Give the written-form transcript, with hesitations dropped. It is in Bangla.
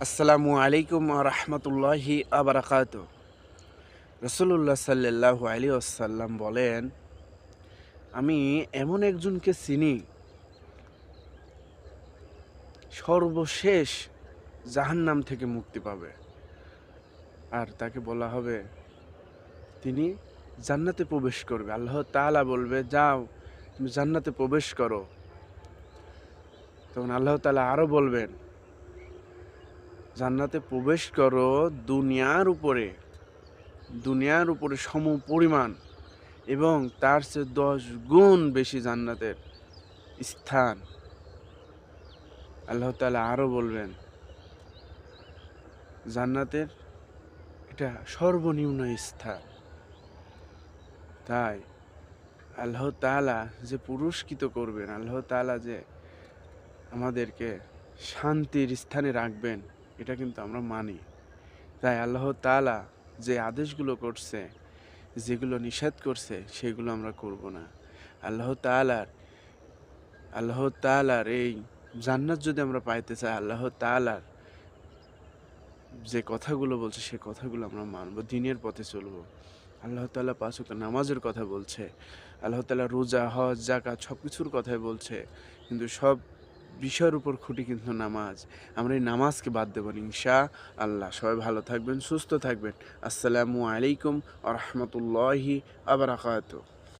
আসসালামু আলাইকুম রহমতুল্লাহি আবরাকাত। রসুল্লাহ সাল্লাল্লাহু আলাইহি ওয়াসাল্লাম বলেন, আমি এমন একজনকে চিনি সর্বশেষ জাহান্নাম থেকে মুক্তি পাবে, আর তাকে বলা হবে তিনি জান্নাতে প্রবেশ করবে। আল্লাহ তাআলা বলবে, যাও তুমি জান্নাতে প্রবেশ করো। তখন আল্লাহ তাআলা আরও বলবেন, জান্নাতে প্রবেশ করো দুনিয়ার উপরে সম পরিমাণ এবং তার চেয়ে 10 গুণ বেশি জান্নাতের স্থান। আল্লাহ তাআলা আরও বলবেন, জান্নাতের এটা সর্বনিম্ন স্থান। তাই আল্লাহ তাআলা যে পুরস্কৃত করবেন, আল্লাহ তাআলা যে আমাদেরকে শান্তির স্থানে রাখবেন, এটা কিন্তু আমরা মানি। তাই আল্লাহ তাআলা যে আদেশগুলো করছে, যেগুলো নিষেধ করছে, সেগুলো আমরা করব না। আল্লাহ তাআলার এই জান্নাত যদি আমরা পাইতে চাই, আল্লাহ তাআলার যে কথাগুলো বলছে সে কথাগুলো আমরা মানব, দ্বীনের পথে চলবো। আল্লাহ তাআলা ৫ ওয়াক্ত নামাজের কথা বলছে, আল্লাহ তাআলা রোজা, হজ, যাকাত সব কিছুর কথাই বলছে, কিন্তু সব বিষয়ের উপর খুঁটি কিন্তু নামাজ। আমরা এই নামাজকে বাদ দেব না ইনশাআল্লাহ। সবাই ভালো থাকবেন, সুস্থ থাকবেন। আসসালামু আলাইকুম ওয়া রাহমাতুল্লাহি ওয়া বারাকাতুহু।